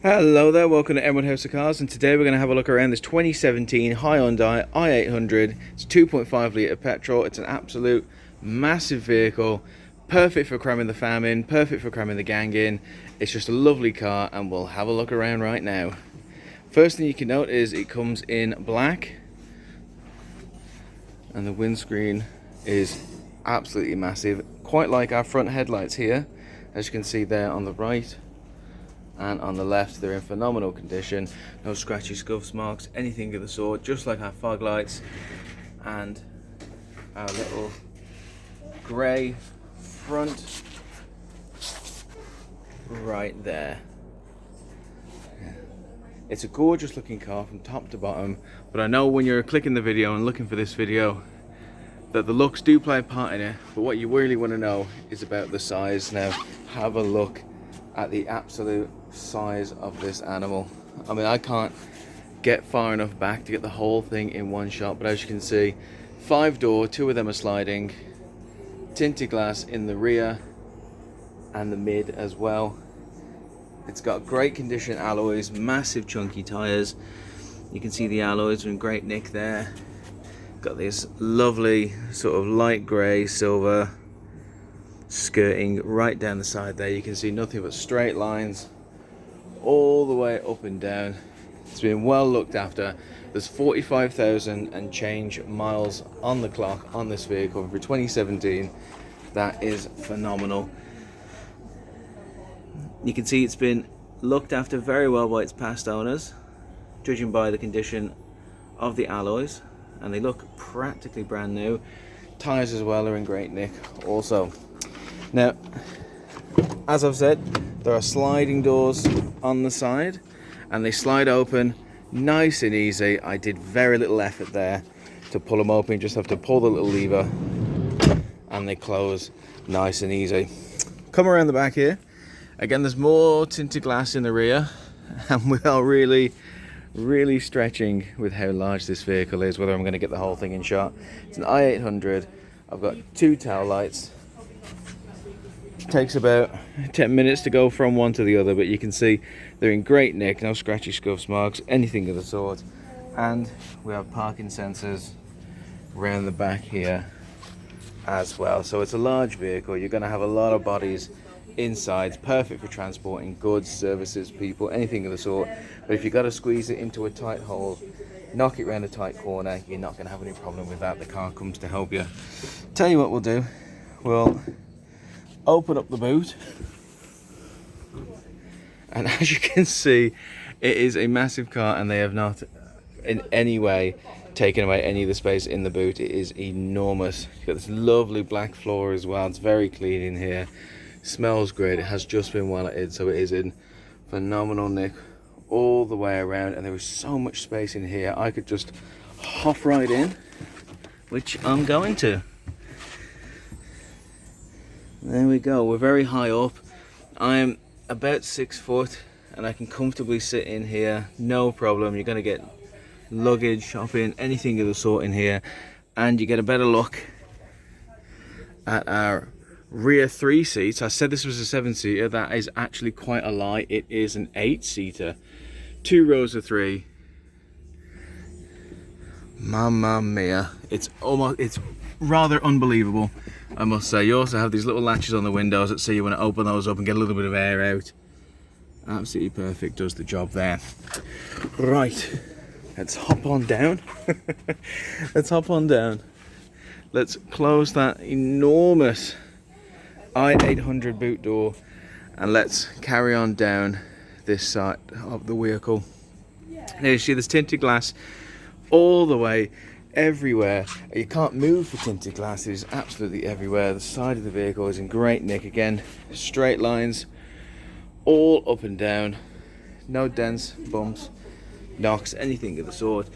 Hello there, welcome to Emerald House of Cars, and today we're going to have a look around this 2017 Hyundai i800. It's 2.5 litre petrol. It's an absolute massive vehicle, perfect for cramming the fam in, perfect for cramming the gang in. It's just a lovely car, and we'll have a look around right now. First thing you can note is it comes in black, and the windscreen is absolutely massive, quite like our front headlights here, as you can see there on the right. And on the left, they're in phenomenal condition. No scratchy scuffs, marks, anything of the sort, just like our fog lights and our little grey front right there. It's a gorgeous looking car from top to bottom, but I know when you're clicking the video and looking for this video that the looks do play a part in it, but what you really want to know is about the size. Now have a look at the absolute size of this animal. I mean, I can't get far enough back to get the whole thing in one shot, but as you can see, 5-door, 2 of them are sliding, tinted glass in the rear and the mid as well. It's got great condition alloys, massive chunky tires. You can see the alloys are in great nick there. Got this lovely sort of light grey silver skirting right down the side there. You can see nothing but straight lines all the way up and down. It's been well looked after. There's 45,000 and change miles on the clock on this vehicle for 2017. That is phenomenal. You can see it's been looked after very well by its past owners, judging by the condition of the alloys, and they look practically brand new. Tires as well are in great nick also. Now, as I've said, there are sliding doors on the side, and they slide open nice and easy. I did very little effort there to pull them open. You just have to pull the little lever and they close nice and easy. Come around the back here. Again, there's more tinted glass in the rear, and we are really stretching with how large this vehicle is, whether I'm going to get the whole thing in shot. It's an i800. I've got 2 tail lights. Takes about 10 minutes to go from one to the other, but you can see they're in great nick, no scratchy scuffs, marks, anything of the sort. And we have parking sensors around the back here as well. So it's a large vehicle. You're going to have a lot of bodies inside. It's perfect for transporting goods, services, people, anything of the sort. But if you've got to squeeze it into a tight hole, knock it around a tight corner, you're not going to have any problem with that. The car comes to help you. Tell you what we'll do, we'll open up the boot, and as you can see, it is a massive car, and they have not in any way taken away any of the space in the boot. It is enormous. You've got this lovely black floor as well. It's very clean in here, smells great. It has just been valeted, so it is in phenomenal nick all the way around, and there is so much space in here. I could just hop right in, which I'm going to. There we go. We're very high up. I'm about 6 foot, and I can comfortably sit in here, no problem. You're going to get luggage, shopping, anything of the sort in here, and you get a better look at our rear 3 seats. I said this was a 7-seater. That is actually quite a lie. It is an 8-seater, 2 rows of 3. Mamma mia! It's rather unbelievable, I must say. You also have these little latches on the windows that say you want to open those up and get a little bit of air out. Absolutely perfect, does the job there. Right, let's hop on down. Let's hop on down. Let's close that enormous i800 boot door, and let's carry on down this side of the vehicle. Now you see there's tinted glass all the way everywhere. You can't move for tinted glass. It is absolutely everywhere. The side of the vehicle is in great nick. Again, straight lines all up and down, no dents, bumps, knocks, anything of the sort.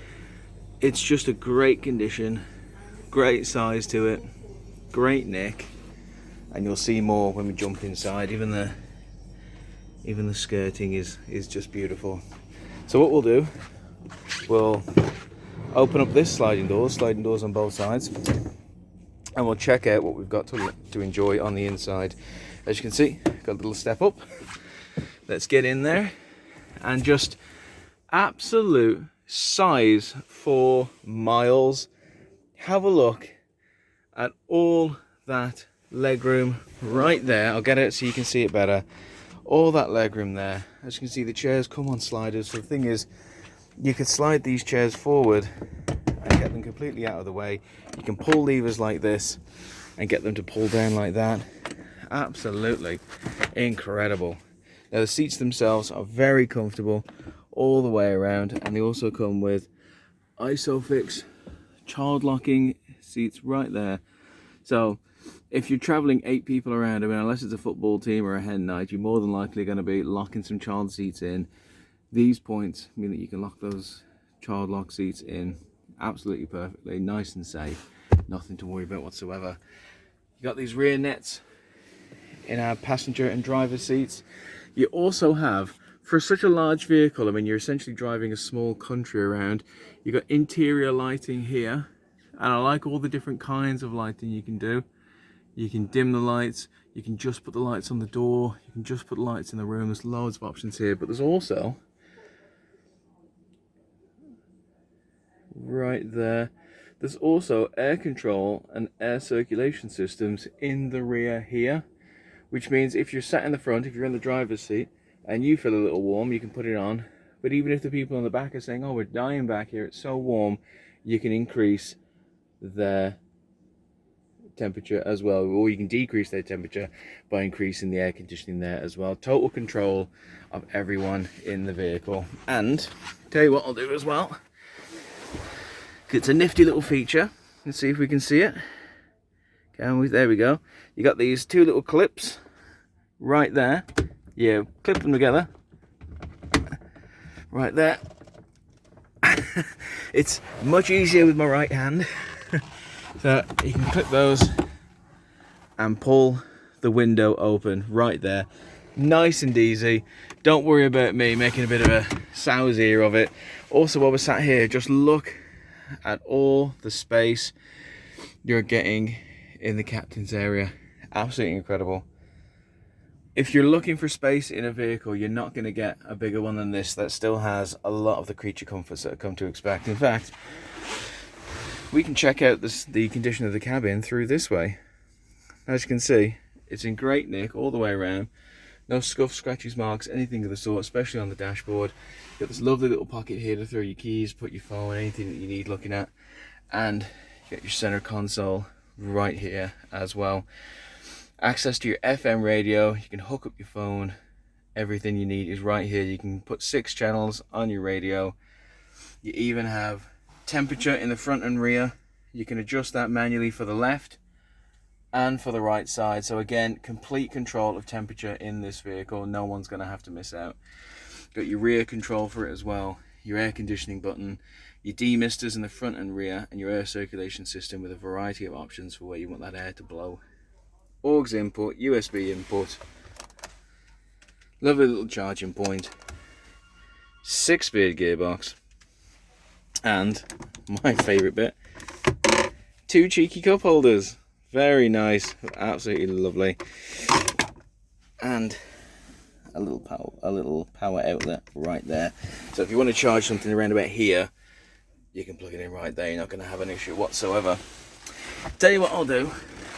It's just a great condition, great size to it, great nick, and you'll see more when we jump inside. Even the skirting is just beautiful. So what we'll do, we'll open up this sliding doors on both sides, and we'll check out what we've got to enjoy on the inside. As you can see, got a little step up. Let's get in there and just absolute size for miles. Have a look at all that legroom right there. I'll get it so you can see it better. All that legroom there. As you can see, the chairs come on sliders. So the thing is, you could slide these chairs forward and get them completely out of the way. You can pull levers like this and get them to pull down like that. Absolutely incredible. Now the seats themselves are very comfortable all the way around, and they also come with ISOFIX child locking seats right there. So if you're traveling 8 people around, I mean, unless it's a football team or a hen night, you're more than likely going to be locking some child seats in. These points mean that you can lock those child lock seats in absolutely perfectly, nice and safe, nothing to worry about whatsoever. You got these rear nets in our passenger and driver seats. You also have, for such a large vehicle, I mean, you're essentially driving a small country around, you've got interior lighting here, and I like all the different kinds of lighting you can do. You can dim the lights, you can just put the lights on the door, you can just put the lights in the room. There's loads of options here, but there's also, right there, there's also air control and air circulation systems in the rear here, which means if you're sat in the front, if you're in the driver's seat and you feel a little warm, you can put it on. But even if the people in the back are saying, oh, we're dying back here, it's so warm, you can increase their temperature as well, or you can decrease their temperature by increasing the air conditioning there as well. Total control of everyone in the vehicle. And tell you what I'll do as well, it's a nifty little feature. Let's see if we can see it. There we go. You got these 2 little clips right there. Yeah, clip them together right there. It's much easier with my right hand. So you can clip those and pull the window open right there. Nice and easy. Don't worry about me making a bit of a sow's ear of it. Also, while we're sat here, just look at all the space you're getting in the captain's area. Absolutely incredible. If you're looking for space in a vehicle, you're not going to get a bigger one than this that still has a lot of the creature comforts that I've come to expect. In fact, we can check out the condition of the cabin through this way. As you can see, it's in great nick all the way around. No scuffs, scratches, marks, anything of the sort, especially on the dashboard. You've got this lovely little pocket here to throw your keys, put your phone, anything that you need looking at. And you got your center console right here as well. Access to your FM radio, you can hook up your phone. Everything you need is right here. You can put 6 channels on your radio. You even have temperature in the front and rear. You can adjust that manually for the left and for the right side. So again, complete control of temperature in this vehicle. No one's going to have to miss out. Got your rear control for it as well, your air conditioning button, your demisters in the front and rear, and your air circulation system with a variety of options for where you want that air to blow. AUX input, USB input, lovely little charging point, 6-speed gearbox, and my favourite bit, 2 cheeky cup holders. Very nice, absolutely lovely. And a little power outlet right there. So if you want to charge something around about here, you can plug it in right there. You're not going to have an issue whatsoever. Tell you what I'll do.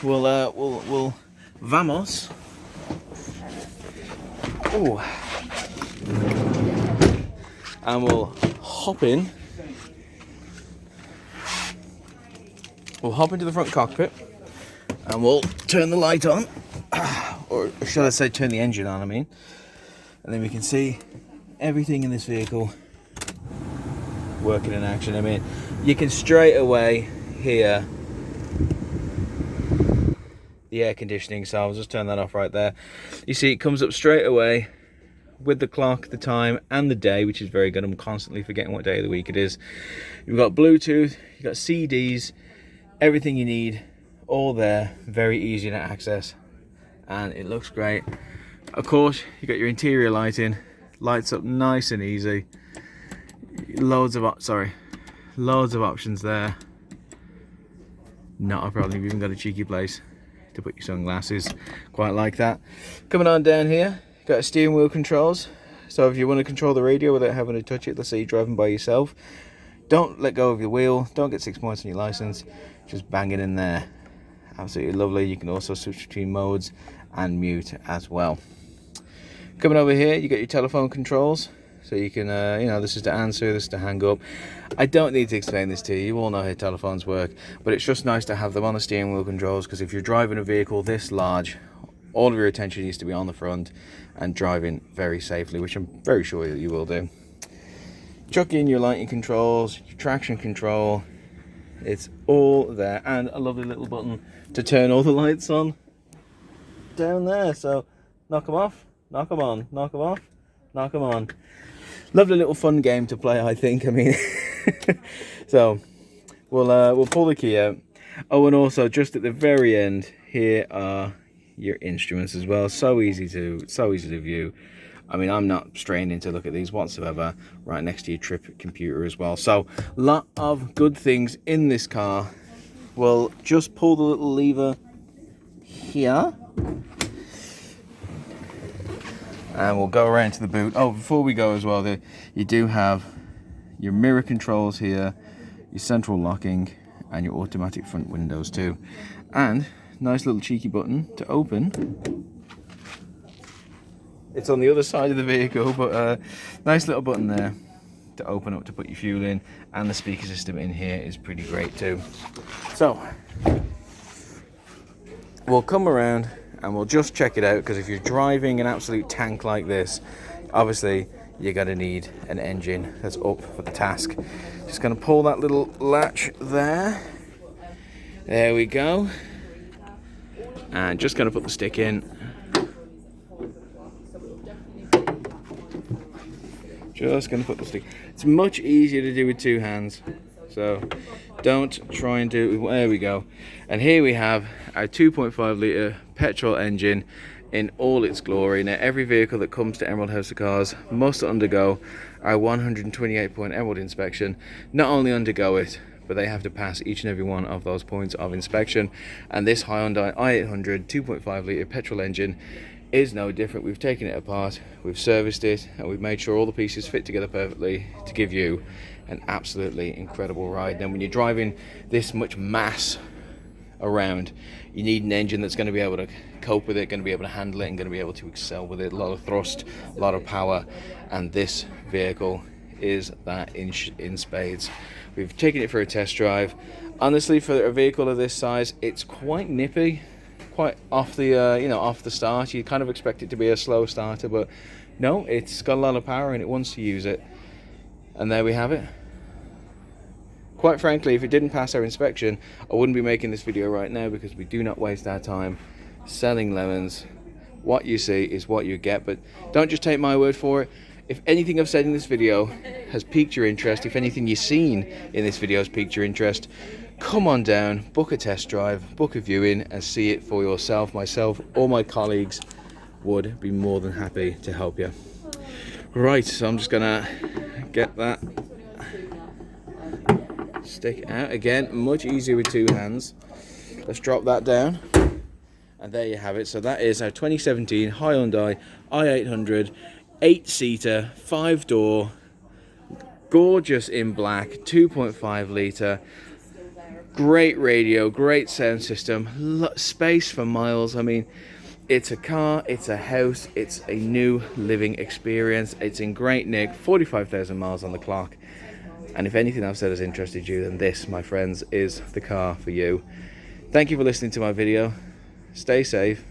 We'll vamos. Ooh. And we'll hop in. We'll hop into the front cockpit and we'll turn the light on, or should I say turn the engine on, I mean. And then we can see everything in this vehicle working in action. I mean, you can straight away hear the air conditioning, so I'll just turn that off right there. You see it comes up straight away with the clock, the time and the day, which is very good. I'm constantly forgetting what day of the week it is. You've got Bluetooth, you've got CDs, everything you need all there, very easy to access, and it looks great. Of course, you got your interior lighting, lights up nice and easy. Loads of options there. Not a problem. You've even got a cheeky place to put your sunglasses. Quite like that. Coming on down here, got steering wheel controls. So if you want to control the radio without having to touch it, let's say you're driving by yourself, don't let go of your wheel, don't get 6 points on your license, just bang it in there. Absolutely lovely. You can also switch between modes and mute as well. Coming over here, you get your telephone controls. So you can, this is to answer, this is to hang up. I don't need to explain this to you. You all know how telephones work. But it's just nice to have them on the steering wheel controls, because if you're driving a vehicle this large, all of your attention needs to be on the front and driving very safely, which I'm very sure that you will do. Chuck in your lighting controls, your traction control. It's all there. And a lovely little button to turn all the lights on down there. So knock them off, knock them on, knock them off, knock them on. Lovely little fun game to play, I think. I mean, so we'll pull the key out. Oh, and also just at the very end, here are your instruments as well. So easy to view. I mean, I'm not straining to look at these whatsoever. Right next to your trip computer as well. So a lot of good things in this car. We'll just pull the little lever here. And we'll go around to the boot. Oh, before we go as well, you do have your mirror controls here, your central locking, and your automatic front windows too. And nice little cheeky button to open. It's on the other side of the vehicle, but nice little button there to open up to put your fuel in. And the speaker system in here is pretty great too. So we'll come around and we'll just check it out, because if you're driving an absolute tank like this, obviously you're going to need an engine that's up for the task. Just going to pull that little latch there. There we go. And just going to put the stick in. Just going to put the stick. It's much easier to do with two hands. So don't try and do it. There we go. And here we have our 2.5 litre petrol engine in all its glory. Now, every vehicle that comes to Emerald House of Cars must undergo our 128-point Emerald inspection. Not only undergo it, but they have to pass each and every one of those points of inspection. And this Hyundai i800 2.5 litre petrol engine is no different. We've taken it apart, we've serviced it, and we've made sure all the pieces fit together perfectly to give you an absolutely incredible ride. Then when you're driving this much mass around, you need an engine that's going to be able to cope with it, going to be able to handle it, and going to be able to excel with it. A lot of thrust, a lot of power, and this vehicle is that in spades. We've taken it for a test drive. Honestly, for a vehicle of this size, it's quite nippy, quite off the off the start. You kind of expect it to be a slow starter, but no, it's got a lot of power and it wants to use it. And there we have it. Quite frankly, if it didn't pass our inspection, I wouldn't be making this video right now, because we do not waste our time selling lemons. What you see is what you get, but don't just take my word for it. If anything I've said in this video has piqued your interest, if anything you've seen in this video has piqued your interest, come on down, book a test drive, book a viewing, and see it for yourself. Myself or my colleagues would be more than happy to help you. Right, so I'm just gonna get that stick out again. Much easier with two hands. Let's drop that down, and there you have it. So that is our 2017 Hyundai i800 8-seater, 5-door, gorgeous in black, 2.5 litre. Great radio, great sound system, space for miles. I mean, it's a car, it's a house, it's a new living experience. It's in great nick, 45,000 miles on the clock. And if anything I've said has interested you, then this, my friends, is the car for you. Thank you for listening to my video. Stay safe.